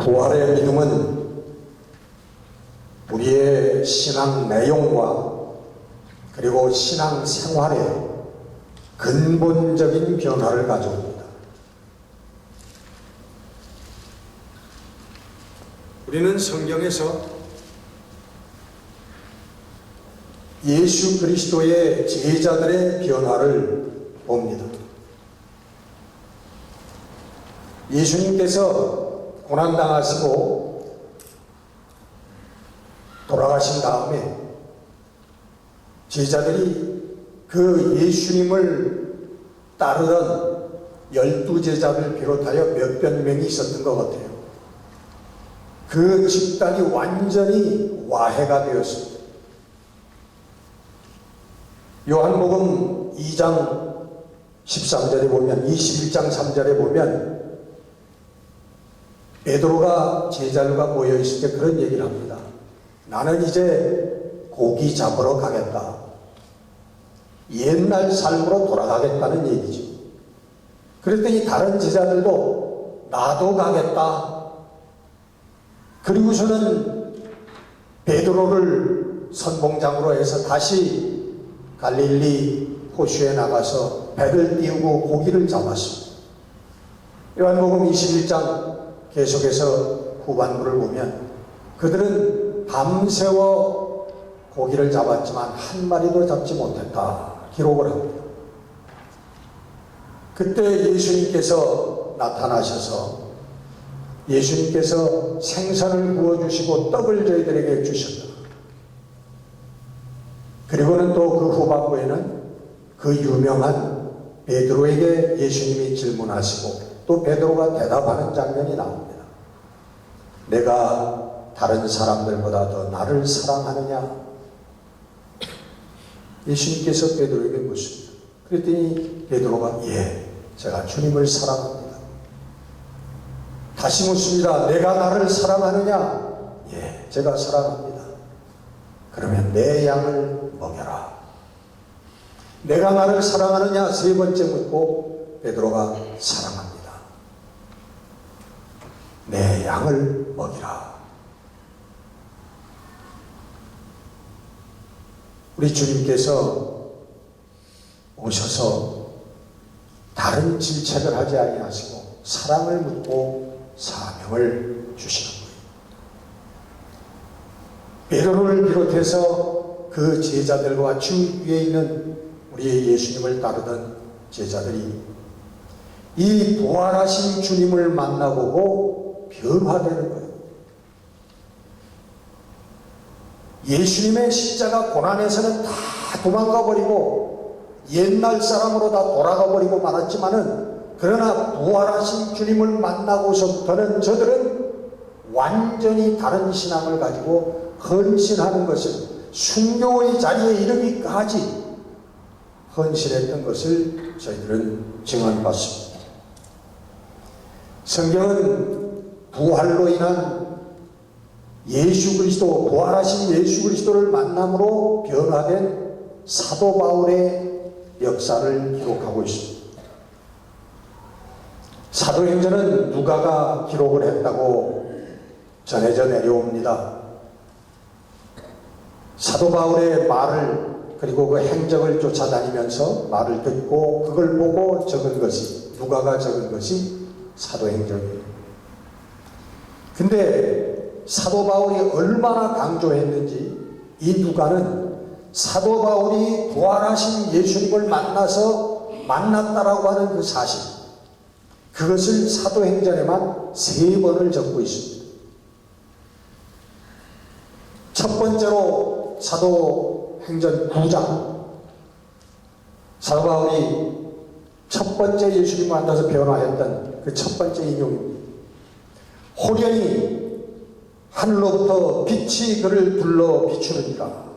부활의 믿음은 우리의 신앙 내용과 그리고 신앙 생활에 근본적인 변화를 가져옵니다. 우리는 성경에서 예수 그리스도의 제자들의 변화를 봅니다. 예수님께서 고난당하시고 돌아가신 다음에 제자들이 그 예수님을 따르던 12제자를 비롯하여 몇백 명이 있었던 것 같아요. 그 집단이 완전히 와해가 되었습니다. 요한복음 2장 13절에 보면, 21장 3절에 보면 베드로가 제자들과 모여 있을 때 그런 얘기를 합니다. 나는 이제 고기 잡으러 가겠다. 옛날 삶으로 돌아가겠다는 얘기죠. 그랬더니 다른 제자들도 나도 가겠다. 그리고서는 베드로를 선봉장으로 해서 다시 갈릴리 호수에 나가서 배를 띄우고 고기를 잡았습니다. 요한복음 21장 계속해서 후반부를 보면 그들은 밤새워 고기를 잡았지만 한 마리도 잡지 못했다 기록을 합니다. 그때 예수님께서 나타나셔서 예수님께서 생선을 구워주시고 떡을 저희들에게 주셨다. 그리고는 또 그 후반부에는 그 유명한 베드로에게 예수님이 질문하시고 또 베드로가 대답하는 장면이 나옵니다. 내가 다른 사람들보다 더 나를 사랑하느냐? 예수님께서 베드로에게 묻습니다. 그랬더니 베드로가 제가 주님을 사랑합니다. 다시 묻습니다. 내가 나를 사랑하느냐? 제가 사랑합니다. 그러면 내 양을 먹여라. 내가 나를 사랑하느냐? 세 번째 묻고 베드로가 사랑합니다. 내 양을 먹이라. 우리 주님께서 오셔서 다른 질책을 하지 아니하시고 사랑을 묻고 사명을 주시는 거예요. 베드로를 비롯해서 그 제자들과 주 위에 있는 우리의 예수님을 따르던 제자들이 이 부활하신 주님을 만나보고 변화되는 거예요. 예수님의 십자가 고난에서는 다 도망가 버리고 옛날 사람으로 다 돌아가 버리고 말았지만은 그러나 부활하신 주님을 만나고서부터는 저들은 완전히 다른 신앙을 가지고 헌신하는 것을 순교의 자리에 이르기까지 헌신했던 것을 저희들은 증언받습니다. 성경은 부활로 인한 예수 그리스도, 부활하신 예수 그리스도를 만남으로 변화된 사도 바울의 역사를 기록하고 있습니다. 사도행전은 누가가 기록을 했다고 전해져 내려옵니다. 사도 바울의 말을 그리고 그 행적을 쫓아다니면서 말을 듣고 그걸 보고 적은 것이, 누가가 적은 것이 사도행전이에요. 근데 사도 바울이 얼마나 강조했는지 이 누가는 사도 바울이 부활하신 예수님을 만났다라고 하는 그 사실, 그것을 사도행전에만 3번을 적고 있습니다. 첫 번째로 사도행전 9장, 사도 바울이 첫 번째 예수님 만나서 변화했던 그 첫 번째 인용입니다. 호련히 하늘로부터 빛이 그를 둘러 비추느니라.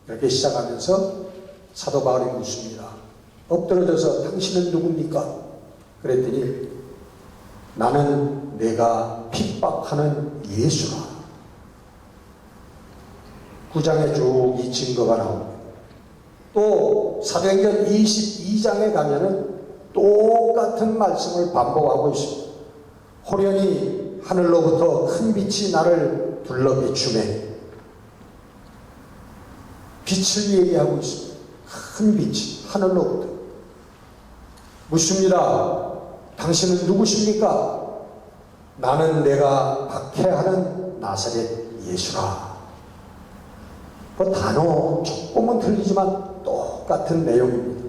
이렇게 시작하면서 사도 바울이 묻습니다. 엎드려져서 당신은 누굽니까? 그랬더니 나는 내가 핍박하는 예수라. 9장에 쭉 이 증거가 나옵니다. 또 사도행전 22장에 가면은 똑같은 말씀을 반복하고 있습니다. 호련히 하늘로부터 큰 빛이 나를 둘러 비추매. 빛을 얘기하고 있습니다. 큰 빛이 하늘로부터. 묻습니다. 당신은 누구십니까? 나는 내가 박해하는 나사렛 예수라. 그 단어 조금은 틀리지만 똑같은 내용입니다.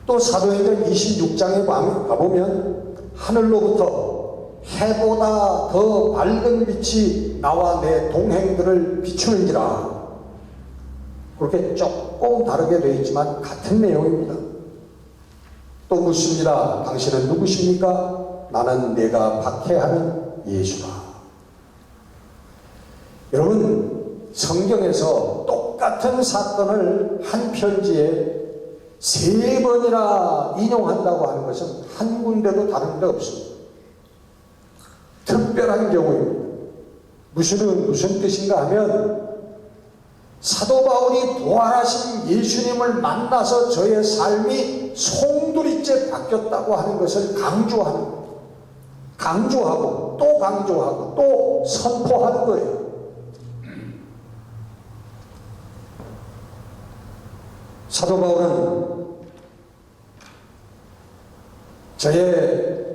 또 사도행전 26장에 가보면 하늘로부터 해보다 더 밝은 빛이 나와 내 동행들을 비추는지라. 그렇게 조금 다르게 되어 있지만 같은 내용입니다. 또 묻습니다. 당신은 누구십니까? 나는 내가 박해하는 예수라. 여러분, 성경에서 똑같은 사건을 한 편지에 3번이나 인용한다고 하는 것은 한 군데도 다른 데 없습니다. 특별한 경우입니다. 무슨 뜻인가 하면 사도 바울이 부활하신 예수님을 만나서 저의 삶이 송두리째 바뀌었다고 하는 것을 강조하는 거예요. 강조하고 또 강조하고 또 선포하는 거예요. 사도 바울은 저의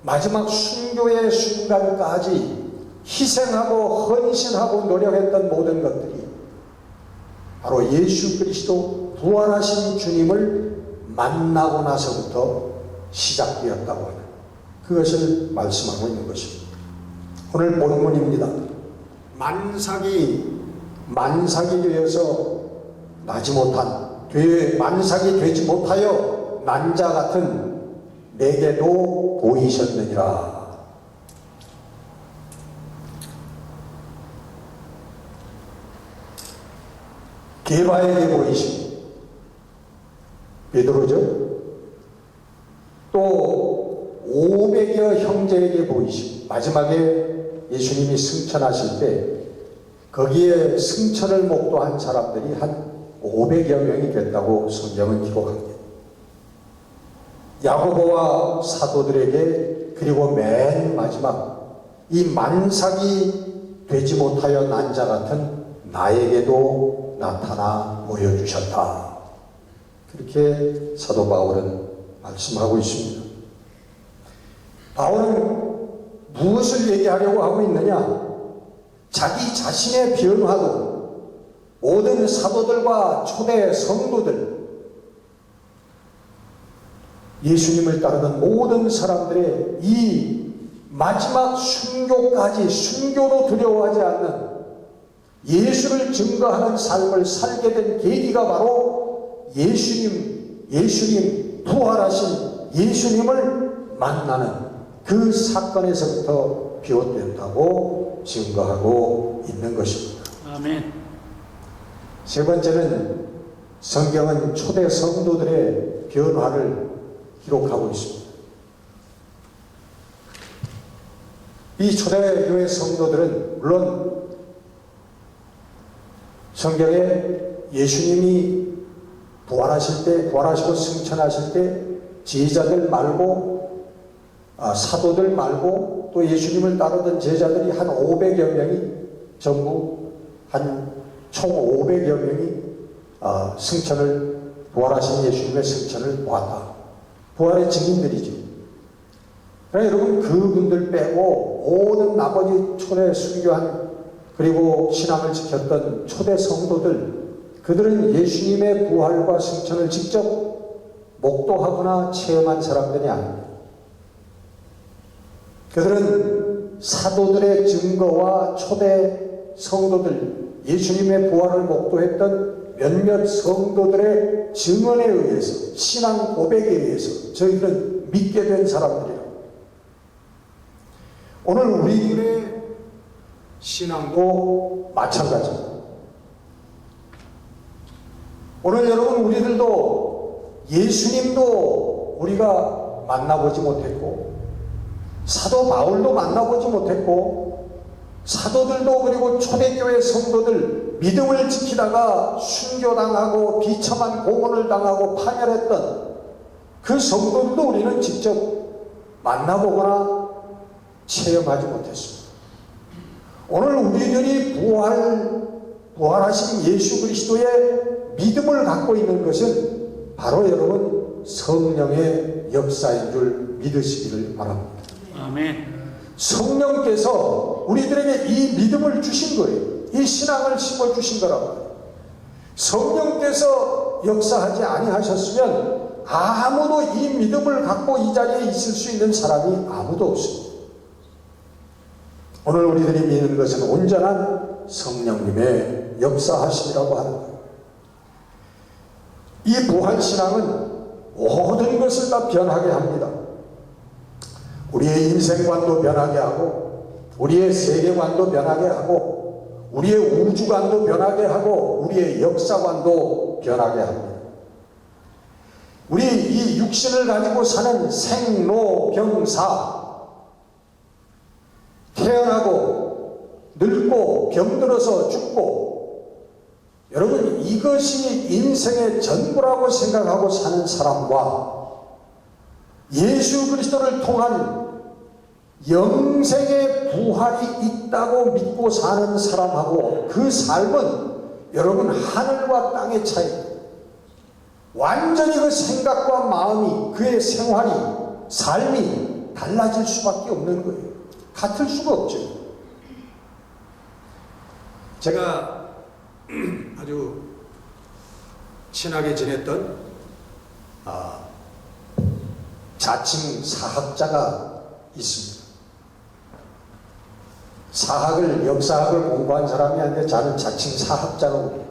마지막 순교의 순간까지 희생하고 헌신하고 노력했던 모든 것들이 바로 예수 그리스도 부활하신 주님을 만나고 나서부터 시작되었다고 하는 그것을 말씀하고 있는 것입니다. 오늘 본문입니다. 만삭이 되어서 나지 못한 만삭이 되지 못하여 난 자 같은 내게도 보이셨느니라. 게바에게 보이시고 베드로죠. 또 500여 형제에게 보이시고 마지막에 예수님이 승천하실 때 거기에 승천을 목도한 사람들이 한 500여 명이 됐다고 성경은 기록합니다. 야고보와 사도들에게 그리고 맨 마지막 이 만삭이 되지 못하여 난 자 같은 나에게도 나타나 보여주셨다. 그렇게 사도 바울은 말씀하고 있습니다. 바울은 무엇을 얘기하려고 하고 있느냐? 자기 자신의 변화도 모든 사도들과 초대 성도들, 예수님을 따르는 모든 사람들의 이 마지막 순교까지 순교도 두려워하지 않는 예수를 증거하는 삶을 살게 된 계기가 바로 예수님 부활하신 예수님을 만나는 그 사건에서부터 비롯됐다고 증거하고 있는 것입니다. 아멘. 세 번째는 성경은 초대 성도들의 변화를 기록하고 있습니다. 이 초대교회 성도들은 물론 성경에 예수님이 부활하시고 승천하실 때 제자들 말고 사도들 말고 또 예수님을 따르던 제자들이 한 500여 명이 전부 총 500여 명이 부활하신 예수님의 승천을 보았다. 부활의 증인들이죠. 그러나 여러분 그분들 빼고 모든 나머지 초대 순교한 그리고 신앙을 지켰던 초대 성도들, 그들은 예수님의 부활과 승천을 직접 목도하거나 체험한 사람들이 아닙니다. 그들은 사도들의 증거와 초대 성도들, 예수님의 부활을 목도했던 몇몇 성도들의 증언에 의해서, 신앙 고백에 의해서 저희들은 믿게 된 사람들이에요. 오늘 우리들의 신앙도 마찬가지입니다. 오늘 여러분 우리들도 예수님도 우리가 만나보지 못했고 사도 바울도 만나보지 못했고 사도들도 그리고 초대교회 성도들 믿음을 지키다가 순교당하고 비참한 고문을 당하고 파멸했던 그 성도들도 우리는 직접 만나보거나 체험하지 못했습니다. 오늘 우리들이 부활하신 예수 그리스도의 믿음을 갖고 있는 것은 바로 여러분 성령의 역사인 줄 믿으시기를 바랍니다. 아멘. 성령께서 우리들에게 이 믿음을 주신 거예요. 이 신앙을 심어주신 거라고. 성령께서 역사하지 아니하셨으면 아무도 이 믿음을 갖고 이 자리에 있을 수 있는 사람이 아무도 없습니다. 오늘 우리들이 믿는 것은 온전한 성령님의 역사하심이라고 하는 거예요. 이 부활신앙은 모든 것을 다 변하게 합니다. 우리의 인생관도 변하게 하고, 우리의 세계관도 변하게 하고, 우리의 우주관도 변하게 하고, 우리의 역사관도 변하게 합니다. 우리 이 육신을 가지고 사는 생로병사, 태어나고 늙고 병들어서 죽고, 여러분 이것이 인생의 전부라고 생각하고 사는 사람과 예수 그리스도를 통한 영생의 부활이 있다고 믿고 사는 사람하고 그 삶은 여러분 하늘과 땅의 차이입니다. 완전히 그 생각과 마음이, 그의 생활이, 삶이 달라질 수밖에 없는 거예요. 같을 수가 없죠. 제가 아주 친하게 지냈던 자칭 사학자가 있습니다. 사학을, 역사학을 공부한 사람이 아닌데 저는 자칭 사학자라고 해요.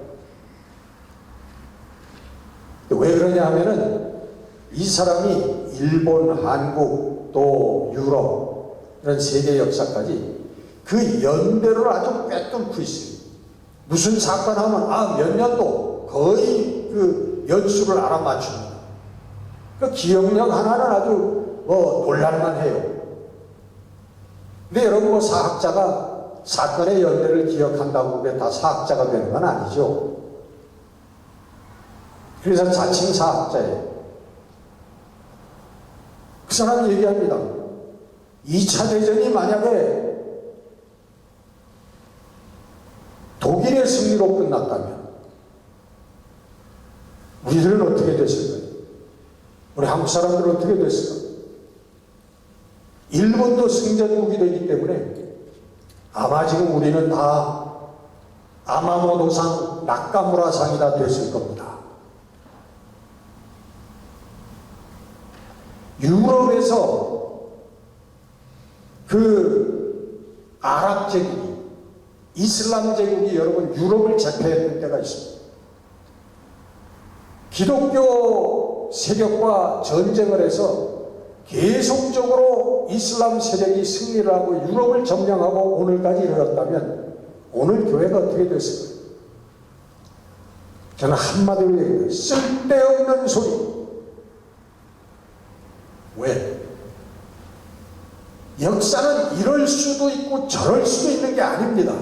왜 그러냐 하면은 이 사람이 일본, 한국, 또 유럽 이런 세계 역사까지 그 연대를 아주 꿰뚫고 있어요. 무슨 사건 하면 몇 년도 거의 그 연수를 알아맞춥니다. 그 기억력 하나는 아주 놀랄만 해요. 근데 여러분 사학자가 사건의 연대를 기억한다고 그게 다 사학자가 되는 건 아니죠. 그래서 자칭 사학자예요. 그 사람이 얘기합니다. 2차 대전이 만약에 독일의 승리로 끝났다면 우리들은 어떻게 됐을까요? 우리 한국 사람들은 어떻게 됐을까요? 일본도 승전국이 되기 때문에 아마 지금 우리는 다 아마모토상, 나카무라상이 다 됐을 겁니다. 유럽에서 그 아랍 제국이, 이슬람 제국이 여러분 유럽을 제패했던 때가 있습니다. 기독교 세력과 전쟁을 해서 계속적으로 이슬람 세력이 승리를 하고 유럽을 점령하고 오늘까지 이르렀다면 오늘 교회가 어떻게 됐을까요? 저는 한마디로 얘기해요. 쓸데없는 소리. 왜? 역사는 이럴 수도 있고 저럴 수도 있는 게 아닙니다.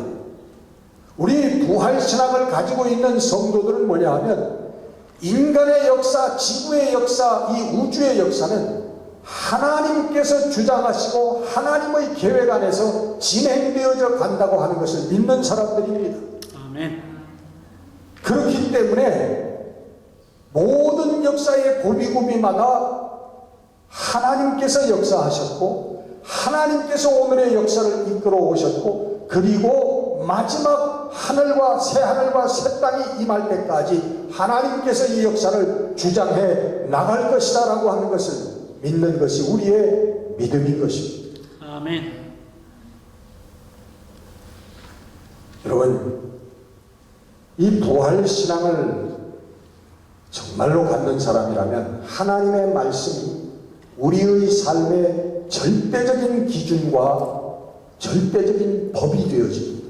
우리 부활신앙을 가지고 있는 성도들은 뭐냐 하면 인간의 역사, 지구의 역사, 이 우주의 역사는 하나님께서 주장하시고 하나님의 계획 안에서 진행되어져 간다고 하는 것을 믿는 사람들입니다. 아멘. 그렇기 때문에 모든 역사의 고비고비마다 하나님께서 역사하셨고 하나님께서 오늘의 역사를 이끌어 오셨고 그리고 마지막 하늘과 새하늘과 새 땅이 임할 때까지 하나님께서 이 역사를 주장해 나갈 것이다 라고 하는 것을 믿는 것이 우리의 믿음인 것입니다. 아멘. 여러분 이 부활신앙을 정말로 갖는 사람이라면 하나님의 말씀이 우리의 삶의 절대적인 기준과 절대적인 법이 되어집니다.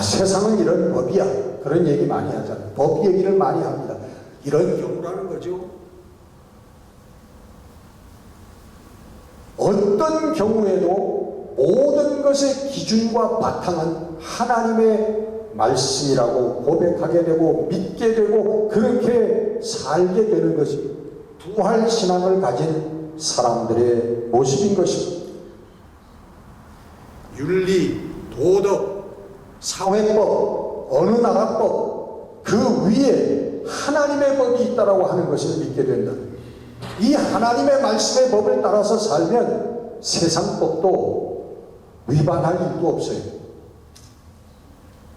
세상은 이런 법이야. 그런 얘기 많이 하잖아요. 법 얘기를 많이 합니다. 이런 경우라는 거죠. 어떤 경우에도 모든 것의 기준과 바탕은 하나님의 말씀이라고 고백하게 되고 믿게 되고 그렇게 살게 되는 것이 부활신앙을 가진 사람들의 모습인 것입니다. 윤리, 도덕, 사회법, 어느 나라법 그 위에 하나님의 법이 있다라고 하는 것을 믿게 된다. 이 하나님의 말씀의 법을 따라서 살면 세상 법도 위반할 일도 없어요.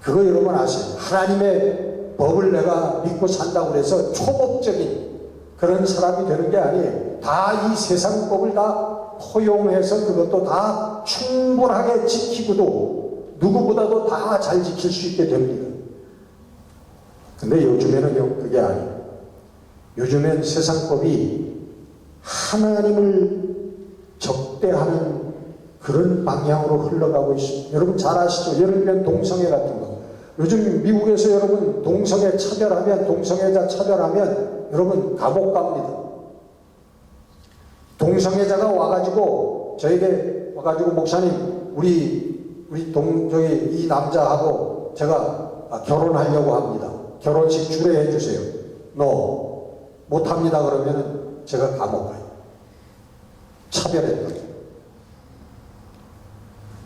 그거 여러분 아세요? 하나님의 법을 내가 믿고 산다고 해서 초법적인 그런 사람이 되는 게 아니에요. 다 이 세상 법을 다 포용해서 그것도 다 충분하게 지키고도 누구보다도 다 잘 지킬 수 있게 됩니다. 근데 요즘에는요, 그게 아니에요. 요즘엔 세상법이 하나님을 적대하는 그런 방향으로 흘러가고 있습니다. 여러분 잘 아시죠? 예를 들면 동성애 같은 거. 요즘 미국에서 여러분 동성애 차별하면, 동성애자 차별하면 여러분 감옥 갑니다. 동성애자가 와가지고 저에게 와가지고 목사님 저기 이 남자하고 제가 결혼하려고 합니다. 결혼식 주례해 주세요. 너 못합니다 그러면 제가 감옥 가요. 차별했다.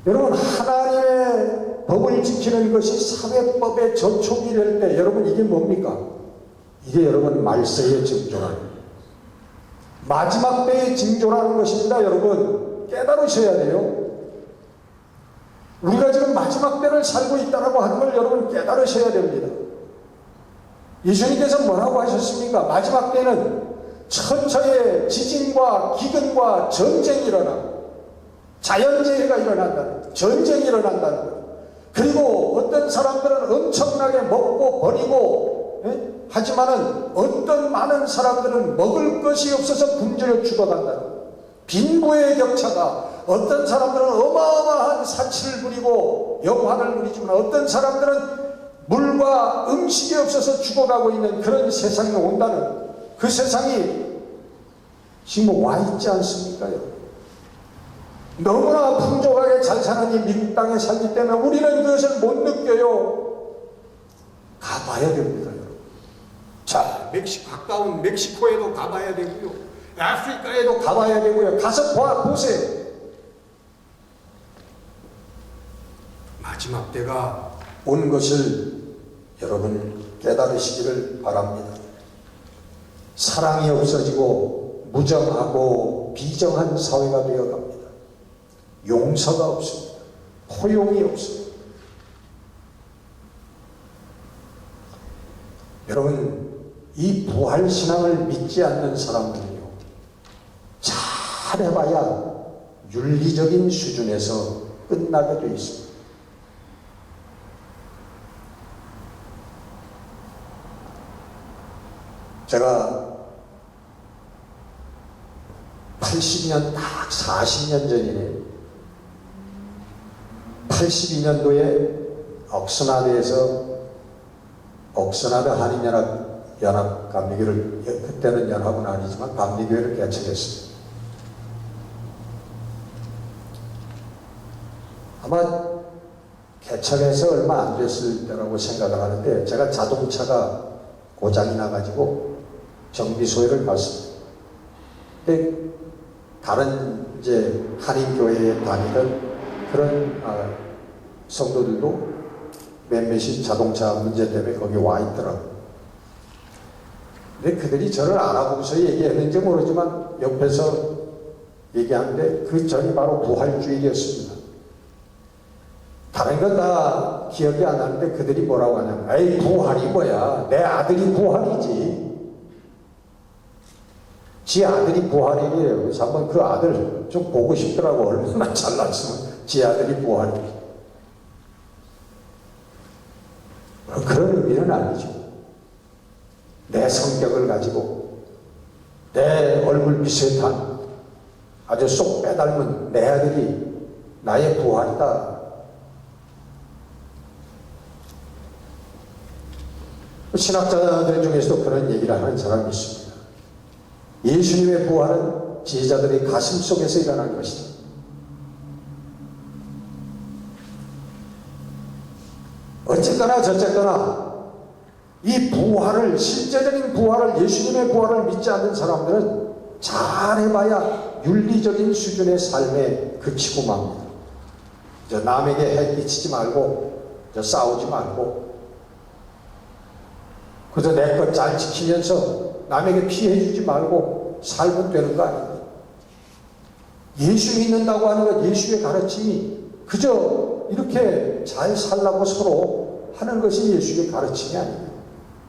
여러분 하나님의 법을 지키는 것이 사회법의 저촉이 될 때 여러분 이게 뭡니까? 이게 여러분 말세의 징조라는 마지막 때의 징조라는 것입니다. 여러분 깨달으셔야 돼요. 우리가 지금 마지막 때를 살고 있다고 하는 걸 여러분 깨달으셔야 됩니다. 예수님께서 뭐라고 하셨습니까? 마지막 때는 천처의 지진과 기근과 전쟁이 일어나고 자연재해가 일어난다는, 전쟁이 일어난다는 거예요. 그리고 어떤 사람들은 엄청나게 먹고 버리고 하지만은 어떤 많은 사람들은 먹을 것이 없어서 굶주려 죽어간다는 거예요. 빈부의 격차가, 어떤 사람들은 어마어마한 사치를 부리고 영화를 누리지만 어떤 사람들은 물과 음식이 없어서 죽어가고 있는 그런 세상이 온다는, 그 세상이 지금 와 있지 않습니까? 너무나 풍족하게 잘 사는 이 미국 땅에 살기 때문에 우리는 그것을 못 느껴요. 가봐야 됩니다, 여러분. 자, 가까운 멕시코에도 가봐야 되고요, 아프리카에도 가봐야 되고요. 가서 보세요. 마지막 때가 온 것을 여러분 깨달으시기를 바랍니다. 사랑이 없어지고 무정하고 비정한 사회가 되어갑니다. 용서가 없습니다. 포용이 없습니다. 여러분 이 부활신앙을 믿지 않는 사람들은요, 잘해봐야 윤리적인 수준에서 끝나게 되어 있습니다. 제가 80년, 딱 40년 전이네요. 82년도에 옥스나드에서 옥스나드 한인연합 감리교를, 그때는 연합은 아니지만 감리교회를 개척했습니다. 아마 개척해서 얼마 안 됐을 때라고 생각을 하는데, 제가 자동차가 고장이 나가지고 정비소에를 갔습니다. 근데 다른 이제 한인교회에 다니던 그런 성도들도 몇몇이 자동차 문제 때문에 거기 와 있더라고요. 근데 그들이 저를 알아보고서 얘기했는지 모르지만 옆에서 얘기하는데 그 전이 바로 부활주일이었습니다. 다른 건 다 기억이 안 나는데 그들이 뭐라고 하냐면, 에이 부활이 뭐야, 내 아들이 부활이지. 지 아들이 부활이래요. 그래서 한번 그 아들 좀 보고 싶더라고. 얼마나 잘났으면 지 아들이 부활이지. 그런 의미는 아니죠. 내 성격을 가지고 내 얼굴 비슷한 아주 쏙 빼닮은 내 아들이 나의 부활이다. 신학자들 중에서도 그런 얘기를 하는 사람이 있습니다. 예수님의 부활은 제자들의 가슴 속에서 일어난 것이다. 어쨌거나 저쨌거나 이 부활을, 실제적인 부활을, 예수님의 부활을 믿지 않는 사람들은 잘해봐야 윤리적인 수준의 삶에 그치고 맙니다. 저 남에게 해 끼치지 말고, 저 싸우지 말고, 그저 내 것 잘 지키면서 남에게 피해 주지 말고 살면 되는 거 아닙니까? 예수 믿는다고 하는 것, 예수의 가르침이 그저 이렇게 잘 살라고 서로 하는 것이 예수의 가르침이 아닙니다.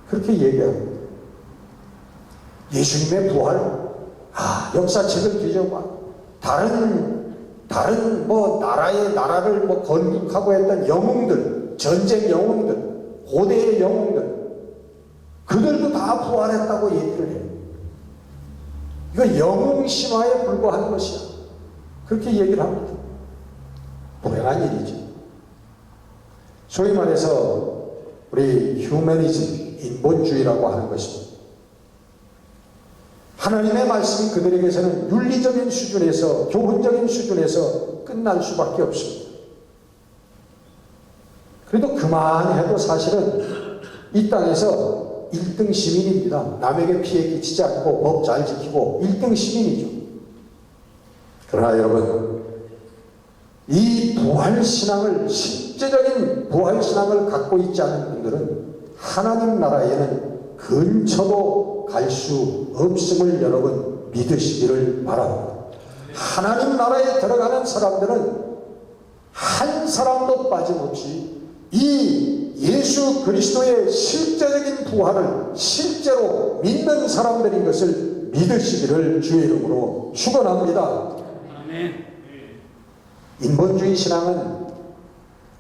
그렇게 얘기합니다. 예수님의 부활, 역사책을 뒤져봐. 다른 나라를 건국하고 했던 영웅들, 전쟁 영웅들, 고대의 영웅들, 그들도 다 부활했다고 얘기를 해요. 이거 영웅 신화에 불과한 것이야. 그렇게 얘기를 합니다. 불행한 일이죠. 소위 말해서 우리 휴머니즘, 인본주의라고 하는 것입니다. 하나님의 말씀이 그들에게서는 윤리적인 수준에서, 교훈적인 수준에서 끝날 수밖에 없습니다. 그래도 그만해도 사실은 이 땅에서 1등 시민입니다. 남에게 피해 끼치지 않고 법 잘 지키고 1등 시민이죠. 그러나 여러분, 이 부활신앙을, 실제적인 부활신앙을 갖고 있지 않은 분들은 하나님 나라에는 근처도 갈 수 없음을 여러분 믿으시기를 바랍니다. 하나님 나라에 들어가는 사람들은 한 사람도 빠짐없이 이 예수 그리스도의 실제적인 부활을 실제로 믿는 사람들인 것을 믿으시기를 주의 이름으로 축원합니다. 아멘. 인본주의 신앙은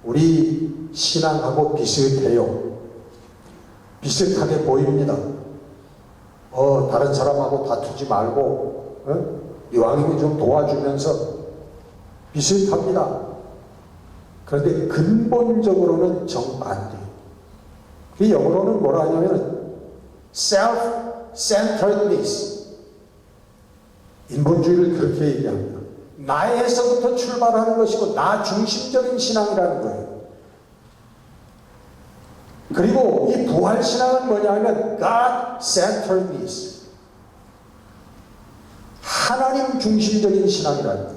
우리 신앙하고 비슷해요. 비슷하게 보입니다. 다른 사람하고 다투지 말고, 이왕이면 좀 도와주면서 비슷합니다. 그런데 근본적으로는 정반대. 그 영어로는 뭐라 하냐면 self-centeredness. 인본주의를 그렇게 얘기합니다. 나에서부터 출발하는 것이고 나 중심적인 신앙이라는 거예요. 그리고 이 부활신앙은 뭐냐면 God-centeredness. 하나님 중심적인 신앙이라는 거예요.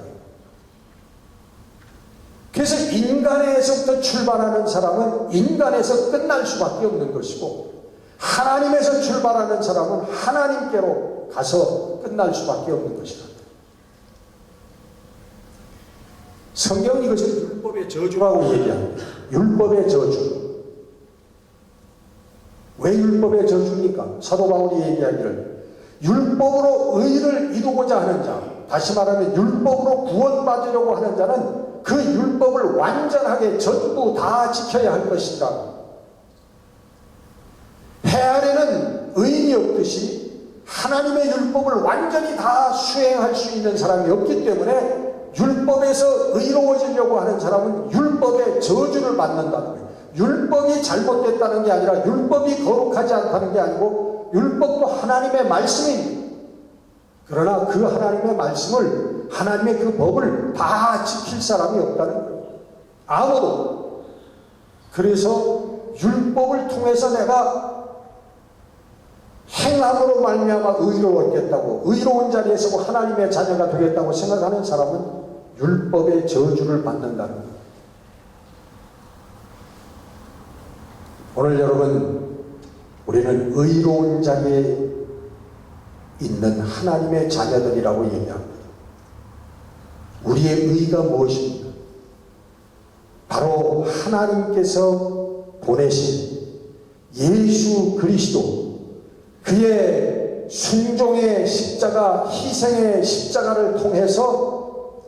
그래서 인간에서부터 출발하는 사람은 인간에서 끝날 수밖에 없는 것이고, 하나님에서 출발하는 사람은 하나님께로 가서 끝날 수밖에 없는 것이다. 성경은 이것을 율법의 저주라고 얘기합니다. 율법의 저주. 왜 율법의 저주입니까? 사도 바울이 얘기하기를 율법으로 의를 이루고자 하는 자, 다시 말하면 율법으로 구원받으려고 하는 자는 그 율법을 완전하게 전부 다 지켜야 할 것이다. 해 아래는 의인이 없듯이 하나님의 율법을 완전히 다 수행할 수 있는 사람이 없기 때문에 율법에서 의로워지려고 하는 사람은 율법의 저주를 받는다는 거예요. 율법이 잘못됐다는 게 아니라 율법이 거룩하지 않다는 게 아니고 율법도 하나님의 말씀입니다. 그러나 그 하나님의 말씀을, 하나님의 그 법을 다 지킬 사람이 없다는 거예요. 아무도. 그래서 율법을 통해서 내가 행함으로 말미암아 의로웠겠다고, 의로운 자리에 서고 하나님의 자녀가 되겠다고 생각하는 사람은 율법의 저주를 받는다는 거예요. 오늘 여러분, 우리는 의로운 자리에 있는 하나님의 자녀들이라고 얘기합니다. 우리의 의가 무엇입니까? 바로 하나님께서 보내신 예수 그리스도, 그의 순종의 십자가, 희생의 십자가를 통해서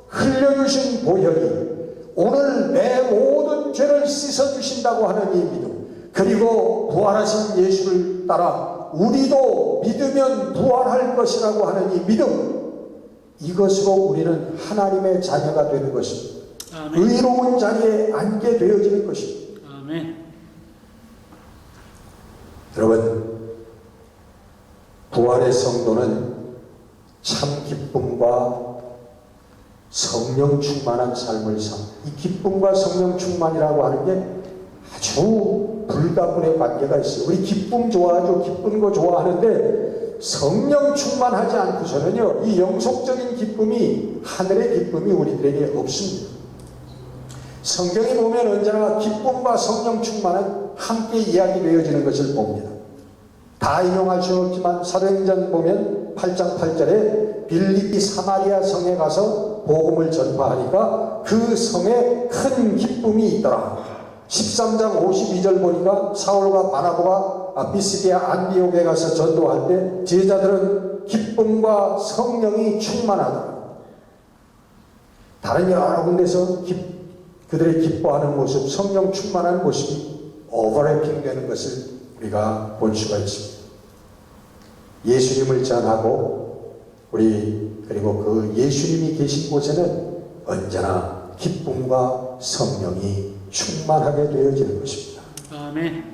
흘려주신 보혈이 오늘 내 모든 죄를 씻어주신다고 하는 이 믿음, 그리고 부활하신 예수를 따라 우리도 믿으면 부활할 것이라고 하는 이 믿음, 이것으로 우리는 하나님의 자녀가 되는 것입니다. 아멘. 의로운 자리에 앉게 되어지는 것입니다. 아멘. 여러분, 부활의 성도는 참 기쁨과 성령 충만한 삶을 삽니다. 이 기쁨과 성령 충만이라고 하는 게 아주 불가분의 관계가 있어요. 우리 기쁨 좋아하죠. 기쁜 거 좋아하는데 성령 충만하지 않고서는요, 이 영속적인 기쁨이, 하늘의 기쁨이 우리들에게 없습니다. 성경에 보면 언제나 기쁨과 성령 충만은 함께 이야기되어지는 것을 봅니다. 다 인용할 수는 없지만 사도행전 보면 8장 8절에 빌립비 사마리아 성에 가서 복음을 전파하니까 그 성에 큰 기쁨이 있더라. 13장 52절 보니까 사울과 바나바가 비스디아 안디옥에 가서 전도할 때 제자들은 기쁨과 성령이 충만하더라. 다른 여러 군데서 그들의 기뻐하는 모습, 성령 충만한 모습이 오버래핑 되는 것을 우리가 볼 수가 있습니다. 예수님을 전하고 그리고 그 예수님이 계신 곳에는 언제나 기쁨과 성령이 충만하게 되어지는 것입니다. 아멘.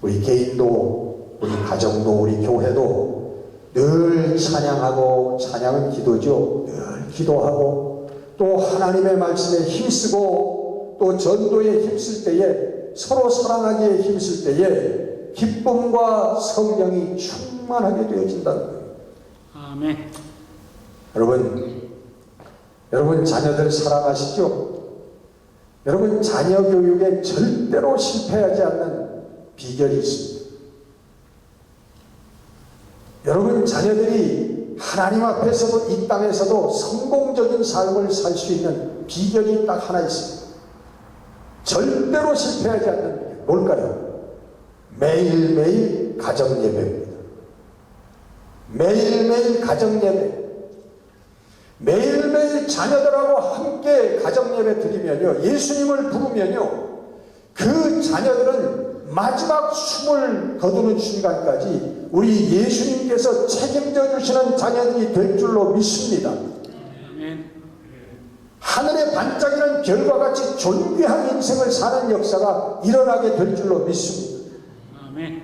우리 개인도, 우리 가정도, 우리 교회도 늘 찬양하고, 찬양은 기도죠. 늘 기도하고, 또 하나님의 말씀에 힘쓰고, 또 전도에 힘쓸 때에, 서로 사랑하기에 힘쓸 때에 기쁨과 성령이 충만하게 되어진다는 거예요. 아멘. 여러분 자녀들 사랑하시죠? 여러분 자녀 교육에 절대로 실패하지 않는 비결이 있습니다. 여러분 자녀들이 하나님 앞에서도 이 땅에서도 성공적인 삶을 살 수 있는 비결이 딱 하나 있습니다. 절대로 실패하지 않는 비결. 뭘까요? 매일매일 가정예배입니다. 매일매일 가정예배. 매일매일 자녀들하고 함께 가정예배 드리면요, 예수님을 부르면요, 그 자녀들은 마지막 숨을 거두는 순간까지 우리 예수님께서 책임져 주시는 자녀들이 될 줄로 믿습니다. 하늘의 반짝이는 별과 같이 존귀한 인생을 사는 역사가 일어나게 될 줄로 믿습니다. 아멘.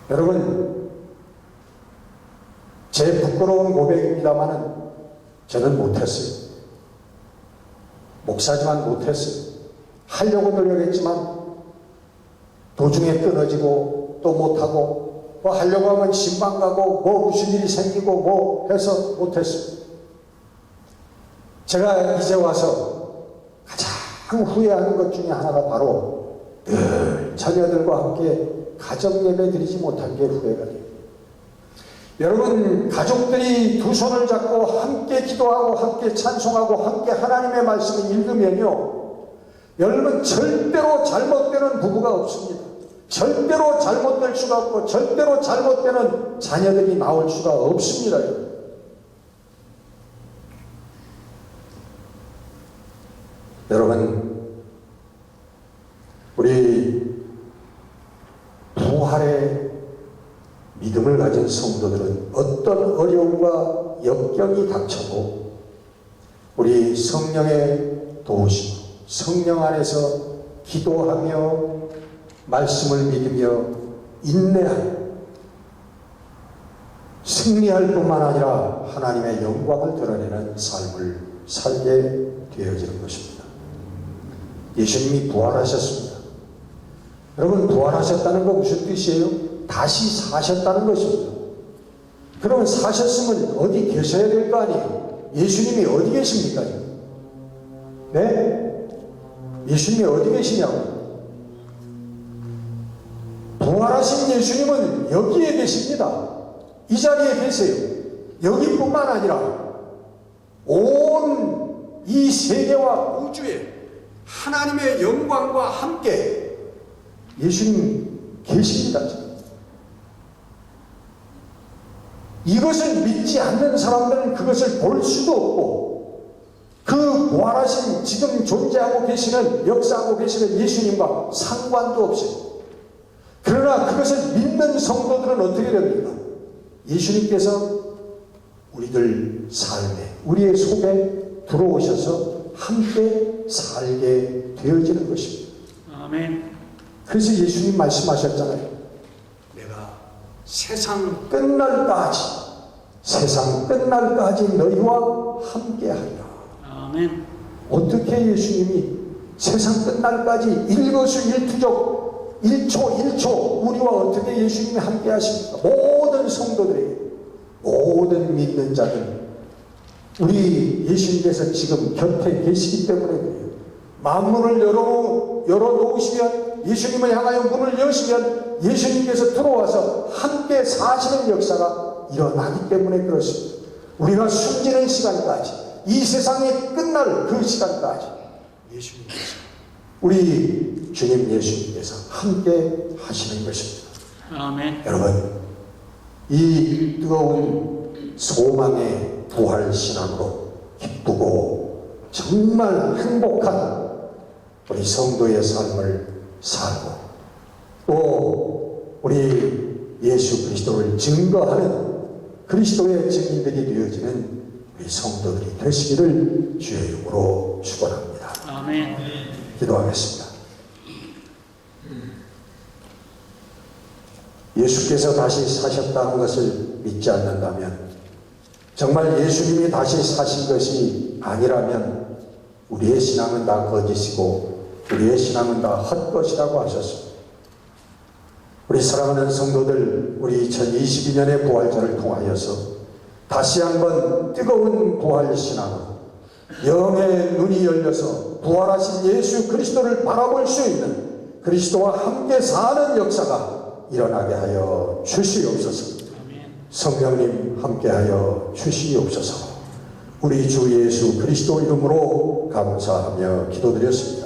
여러분, 제 부끄러운 고백입니다만은 저는 못했어요. 목사지만 못했어요. 하려고 노력했지만 도중에 끊어지고 또 못하고, 뭐 하려고 하면 신방 가고 뭐 무슨 일이 생기고 뭐 해서 못했어요. 제가 이제 와서 가장 후회하는 것 중에 하나가 바로 늘 자녀들과 함께 가정예배 드리지 못한 게 후회가 돼요. 여러분, 가족들이 두 손을 잡고 함께 기도하고 함께 찬송하고 함께 하나님의 말씀을 읽으면요, 여러분 절대로 잘못되는 부부가 없습니다. 절대로 잘못될 수가 없고 절대로 잘못되는 자녀들이 나올 수가 없습니다. 여러분, 우리 부활의 믿음을 가진 성도들은 어떤 어려움과 역경이 닥쳐도 우리 성령의 도우심, 성령 안에서 기도하며 말씀을 믿으며 인내하여 승리할 뿐만 아니라 하나님의 영광을 드러내는 삶을 살게 되어지는 것입니다. 예수님이 부활하셨습니다. 여러분, 부활하셨다는 건 무슨 뜻이에요? 다시 사셨다는 것입니다. 그러면 사셨으면 어디 계셔야 될 거 아니에요? 예수님이 어디 계십니까? 네? 예수님이 어디 계시냐고? 부활하신 예수님은 여기에 계십니다. 이 자리에 계세요. 여기뿐만 아니라 온 이 세계와 우주에 하나님의 영광과 함께 예수님 계십니다. 이것을 믿지 않는 사람들은 그것을 볼 수도 없고, 그 부활하신 지금 존재하고 계시는, 역사하고 계시는 예수님과 상관도 없어요. 그러나 그것을 믿는 성도들은 어떻게 됩니까? 예수님께서 우리들 삶에, 우리의 속에 들어오셔서 함께 살게 되어지는 것입니다. 아멘. 그래서 예수님 말씀하셨잖아요. 내가 세상 끝날까지 너희와 함께하리라. 아멘. 어떻게 예수님이 세상 끝날까지 일거수일투족 1초 우리와 어떻게 예수님이 함께 하십니까? 모든 성도들에게, 모든 믿는 자들, 우리 예수님께서 지금 곁에 계시기 때문에 그래요. 만문을 열어놓으시면, 예수님을 향하여 문을 여시면 예수님께서 들어와서 함께 사시는 역사가 일어나기 때문에 그렇습니다. 우리가 숨지는 시간까지, 이 세상이 끝날 그 시간까지 예수님께서, 우리 주님 예수님께서 함께 하시는 것입니다. 아멘. 여러분, 이 뜨거운 소망의 부활신앙으로 기쁘고 정말 행복한 우리 성도의 삶을 살고, 또 우리 예수 그리스도를 증거하는 그리스도의 증인들이 되어지는 우리 성도들이 되시기를 주의 이름으로 축원합니다. 아멘. 기도하겠습니다. 예수께서 다시 사셨다는 것을 믿지 않는다면, 정말 예수님이 다시 사신 것이 아니라면 우리의 신앙은 다 거짓이고 우리의 신앙은 다 헛것이라고 하셨습니다. 우리 사랑하는 성도들, 우리 2022년의 부활절을 통하여서 다시 한번 뜨거운 부활신앙으로 영의 눈이 열려서 부활하신 예수 그리스도를 바라볼 수 있는, 그리스도와 함께 사는 역사가 일어나게 하여 주시옵소서. 성령님 함께하여 주시옵소서. 우리 주 예수 그리스도 이름으로 감사하며 기도드렸습니다.